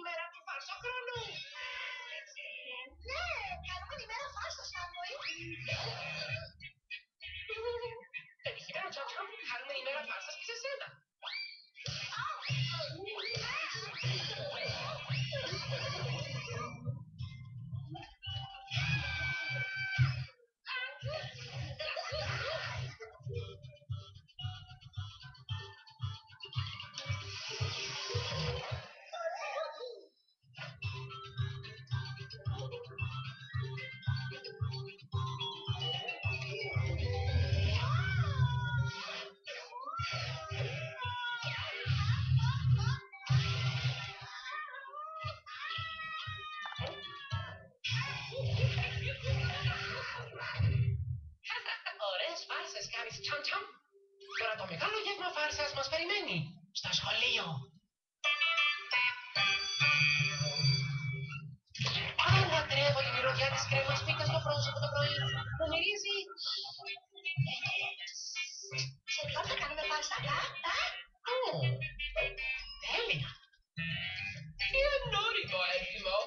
ημέρα του φαρσοχρόνου. Ναι, κάνουμε την ημέρα φάρσας, Fanboy. Πετυχημένο, Τσαμ-Τσαμ, κάνουμε την ημέρα φάρσας και σε σένα. Ωραίες φάρσες κάνεις, Τσαμ-Τσαμ. Τώρα το μεγάλο γεύμα φάρσας μας περιμένει. Στο σχολείο. Αν λατρεύω τη μυρωδιά της κρέμας πίτας στο πρόσωπο το πρωί, μου μυρίζει. Σε ποιον θα κάνουμε φάρσα, Τέλεια. Τι ανώριμο έθιμο.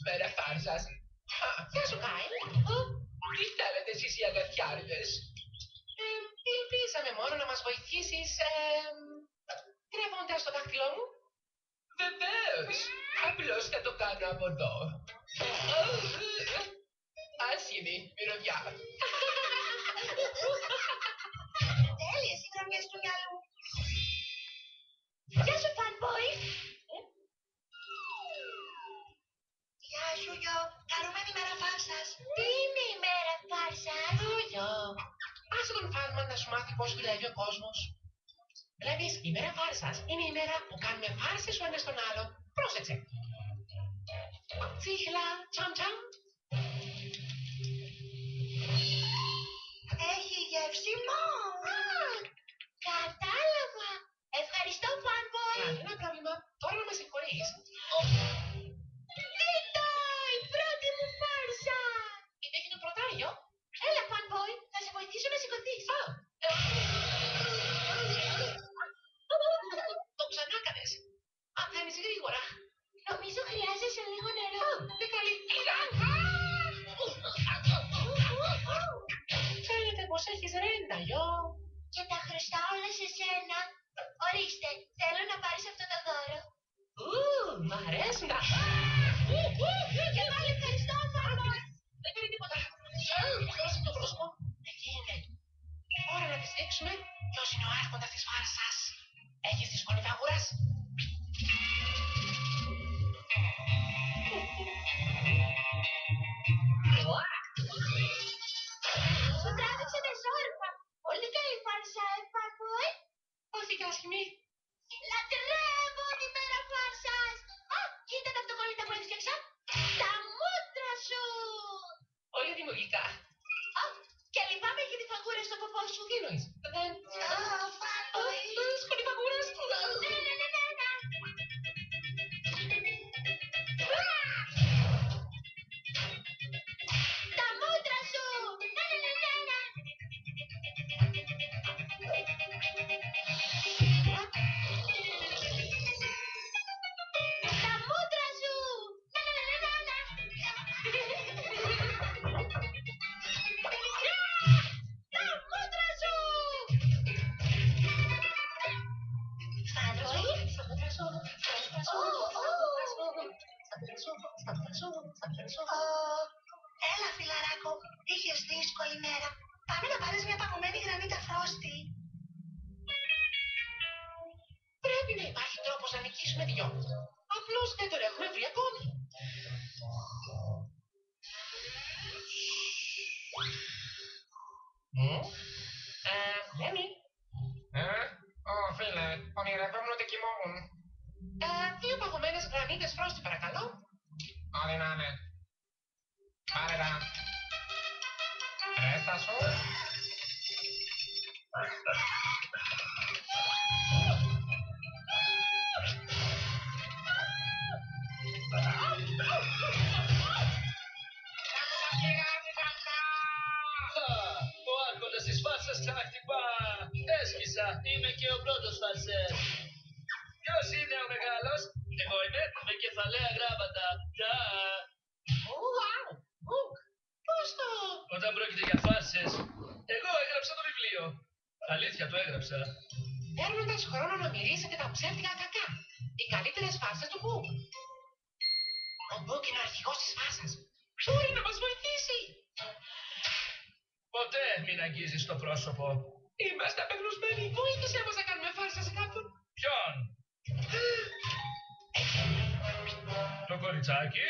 Μέρα φάρσας. Γεια σου, Κάιλ. Τι θέλετε εσείς οι αγαθιάριδες? Ελπίζαμε μόνο να μας βοηθήσεις, κρεύοντας το δάχτυλό μου. Βεβαίως. Απλώς θα το κάνω από εδώ. Άσχημη μυρωδιά. Τέλειες οι γραμμές του μυαλού. Γεια σου, Fanboy. Γεια σου, Γιο. Χαρούμενη ημέρα φάρσας. Τι είναι η ημέρα φάρσας? Γιο. Άσε τον Φάνμαν να σου μάθει πώς δουλεύει ο κόσμος. Βλέπεις, η ημέρα φάρσας είναι η ημέρα που κάνουμε φάρσες ο ένας τον άλλο. Πρόσεξε. Τσίχλα, Τσαμ-Τσαμ. Έχει γεύσιμο. Κατάλαβα. Ευχαριστώ, Fanboy. Κανένα πρόβλημα. Τώρα να με συγχωρείς. Κοίτα, η πρώτη μου φάρσα. Είναι το πρωτάριο. Έλα, Fanboy, θα σε βοηθήσω να σηκωθείς. Το ξανάκανες. Αν θέλεις γρήγορα. Νομίζω χρειάζεσαι λίγο νερό. Δεν καλή. Φαίνεται πως έχεις ρέντα, Γιο. Και τα χρωστά όλα σε σένα. Ορίστε, θέλω να πάρεις αυτό το δώρο. Μ' αρέσουν τα. Και πάλι ευχαριστώ, Fanboy. Δεν κάνει τίποτα. Δώσε το φρόσκο. Εκεί είναι. Ώρα να της δείξουμε ποιος είναι ο άρχοντας της φάρσας. Έχεις τη σκόνη φαγούρας? Σου τράβηξε μεσόρυφα. Πολύ καλή φάρσα, Fanboy. Όχι και άσχημη. Λατρεύω τη μέρα φάρσας. Κοίτα τα αυτοκόλλητα που έφτιαξα. Τα μούτρα σου. Πολύ δημιουργικά. Και λυπάμαι για τη φαγούρα στο ποπό σου. Τι εννοείς? Δεν. Fanboy. Σκόνη φαγούρας. Τα μούτρα σου. Τα μούτρα σου. Τα μούτρα σου. Fanboy. Έλα, φιλαράκο. Είχες δύσκολη μέρα. Πάμε να πάρεις μια παγωμένη γρανίτα φρόστη. Πρέπει να υπάρχει τρόπος να νικήσουμε δυο. Απλώς δεν τον έχουμε βρει ακόμη. Έμι. Φίλε, ονειρευόμουν ότι κοιμόμουν. Δύο παγωμένες γρανίτες φρόστη, παρακαλώ. Ό,τι να είναι. Πάρε τα. Ρέστα σου. Ο άρχοντας της φάρσας ξαναχτυπά. Έσχισα, είμαι και ο πρώτος φαρσές. Ποιος είναι ο μεγάλος? Εγώ είμαι, δεν η κεφαλαία γράμματα. Γεια. Wow! Μπουκ! Πώς το... Όταν πρόκειται για φάρσες, εγώ έγραψα το βιβλίο. Αλήθεια το έγραψα. Παίρνοντας χρόνο να μυρίσετε τα ψεύτικα κακά. Οι καλύτερες φάρσες του Μπουκ. Ο Μπουκ είναι ο αρχηγός της φάρσας. Μπορεί να μας βοηθήσει. Ποτέ μην αγγίζεις το πρόσωπο. Είμαστε απεγνωσμένοι. Βοήθησέ μας να κάνουμε φάρσα σε κάποιον. Ποιον? Το κοριτσάκι?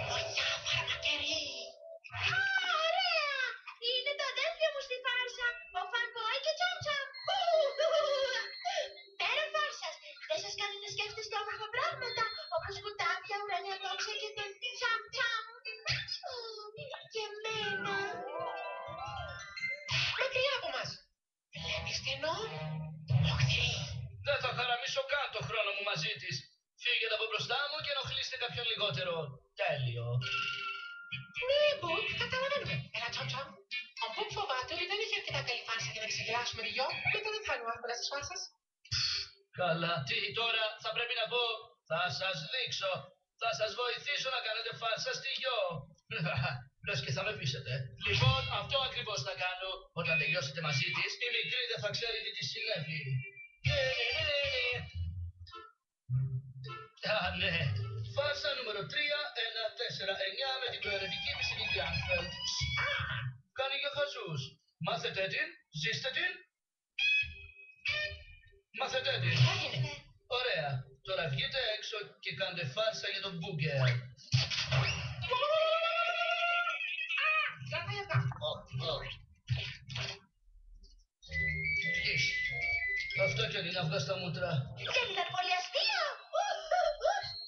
Βοηθά, φαρμακερή. Α, ωραία! Είναι το αδέλφιο μου στη φάρσα. Ο Φανμπόι και Τσαμ Τσαμ. Πέρα φάρσας. Δεν σας κάνει να σκέφτεστε όμορφα πράγματα, όπως κουτάκια, ουράνια τόξα και τον Τσαμ Τσαμ. Και εμένα. Μακριά από μας. Βλέπεις τι εννοώ. Οχτηρή. Δεν θα χαραμίσω καν το χρόνο μου μαζί της. Φύγετε από μπροστά μου και ενοχλήστε κάποιον λιγότερο τέλειο. Ναι, Μπουκ, καταλαβαίνουμε. Έλα, Τσαμ Τσαμ. Ο Μπουκ φοβάται ότι δεν έχει αρκετά καλή φάρσα για να ξεγελάσουμε δυο. Μετά δεν θα είναι ο άρχοντας της φάρσας. Καλά, τι τώρα θα πρέπει να πω. Θα σας δείξω. Θα σας βοηθήσω να κάνετε φάρσα στη γιο. Λες και θα με πείσετε. Λοιπόν, αυτό ακριβώς θα κάνω. Όταν τελειώσετε μαζί της, η μικρή δεν θα ξέρει τι της συνέβη. Α, ναι. Φάρσα νούμερο 3, 1, 4, 9 με την προαιρετική μισή Γκράνφελτ. Κάνει για χαζούς. Μάθετε την, ζήστε την. Μάθετε την. Έγινε. Ωραία. Τώρα βγείτε έξω και κάντε φάρσα για τον Μπούγκερ. Κράτα για αυτά. Βγεις. Αυτό κι είναι να βγάλεις τα μούτρα. Δεν ήταν πολύ αστείο.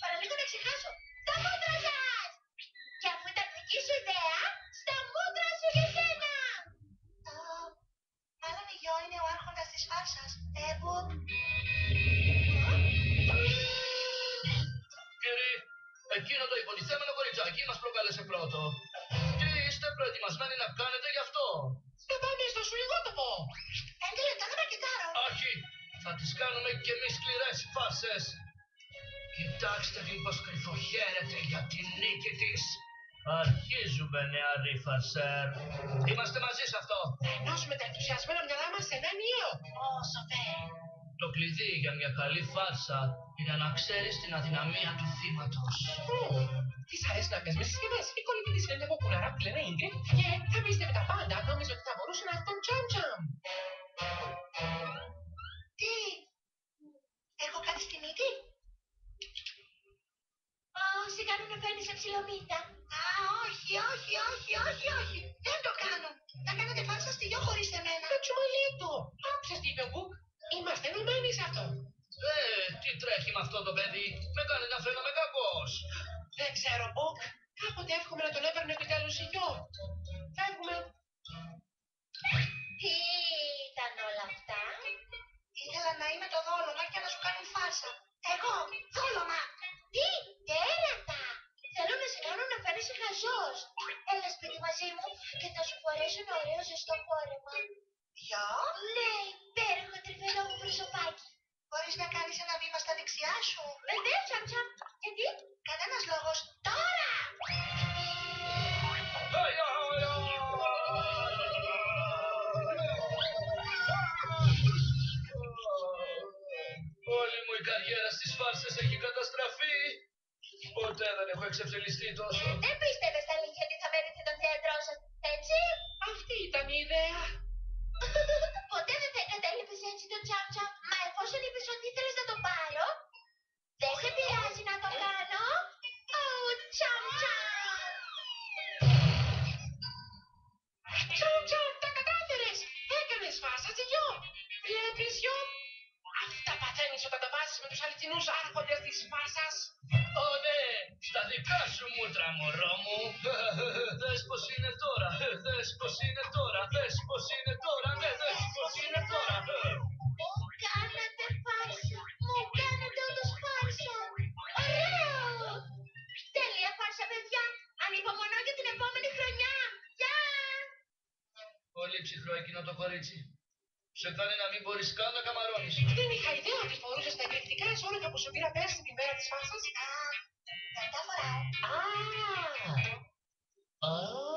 Παραλίγο να ξεχάσω. Τα μούτρα σας! Και αφού ήταν δική σου ιδέα, στα μούτρα σου για σένα! Μάλλον η γιο είναι ο άρχοντας της φάρσας. Μπουκ. Κύριε, εκείνο το υποτιθέμενο κοριτσάκι μας προκάλεσε πρώτο. Τι είστε προετοιμασμένοι να κάνετε γι' αυτό? Θα πάμε στο σουηγότοπο. 5 λεπτά να μακετάρω. Όχι, θα τις κάνουμε κι εμείς σκληρές φάρσες. Κοιτάξτε την πως κρυφοχαίρεται για τη νίκη της. Αρχίζουμε, νεαροί φαρσέρ. Είμαστε μαζί σε αυτό. Θα ενώσουμε τα ενθουσιασμένα μυαλά μας σε ένα ενιαίο. Όσο φέρει. Το κλειδί για μια καλή φάρσα είναι να ξέρεις την αδυναμία του θύματος. Της αρέσει να παίζει με συσκευές. Η κολλητή της φαίνεται από κουναρά που λένε Ίγκριτ και θα πίστευε τα πάντα. Νόμιζε ότι θα μπορούσε να έχει τον Τσαμ Τσαμ. Τι, έχω κάτι στη μύτη? Σε κάνω να φέρνεις αψιλομύτα. Α, όχι. Δεν το κάνω. Να κάνετε φάρσα στη γιο χωρίς εμένα. Τα τσουμαλίτο. Άκουσες τι είπε ο Μπουκ. Είμαστε ενωμένοι σε αυτό. Τι τρέχει με αυτό το παιδί, με κάνει να φαίνομαι κακός. Δεν ξέρω, Μπουκ. Κάποτε εύχομαι να τον έπαιρνε επιτέλους η γιο. Φεύγουμε. Τι ήταν όλα αυτά? Ήθελα να είμαι το δόλωμα και να σου κάνουν φάρσα. Εγώ, δόλωμα. Τι, τέρατα. Θέλω να σε κάνω να φαίνεσαι χαζός. Έλα σπίτι μαζί μου και θα σου φορέσω ένα ωραίο ζεστό φόρεμα. Γιο? Ναι, υπέροχο τρυφερό μου προσωπάκι. Μπορείς να κάνεις ένα βήμα στα δεξιά σου? Βεβαίως, Τσαμ Τσαμ. Γιατί? Κανένας λόγος. Τώρα! Όλη μου η καριέρα στις φάρσες έχει καταστραφεί. Ποτέ δεν έχω εξευτελιστεί τόσο. Δεν πίστευες τα αλήθεια ότι θα μένετε τον θέατρό σας, έτσι? Αυτή ήταν η ιδέα. Ποτέ δεν θα εγκατέλειπες έτσι το Τσαμ Τσαμ. Μα εφόσον είπες ότι ήθελες να το πάρω, δεν σε πειράζει να το κάνω. Τσαμ Τσαμ. Τσαμ Τσαμ, τα κατάφερες. Έκανες φάρσα στη γιο. Βλέπεις γιο. Αυτά παθαίνεις όταν τα βάζεις με τους αληθινούς άρχοντες της φάρσας. Ω ναι, στα δικά σου μούτρα, μωρό μου. Δες πως είναι τώρα, δες πως είναι τώρα, δες πως είναι τώρα, ναι, δες πως είναι τώρα. Μου κάνατε φάρσα. Μου κάνατε όντως φάρσα. Ωραίο. Τέλεια φάρσα, παιδιά. Ανυπομονώ για την επόμενη χρονιά. Γεια. Πολύ ψυχρό εκείνο το κορίτσι. Σε κάνει να μην μπορείς καν να καμαρώνεις. Δεν είχα ιδέα ότι φορούσες τα εκρηκτικά εσώρουχα που σου πήρα πέρσι την μέρα της φάσας. Α, δεν τα φοράω. Α,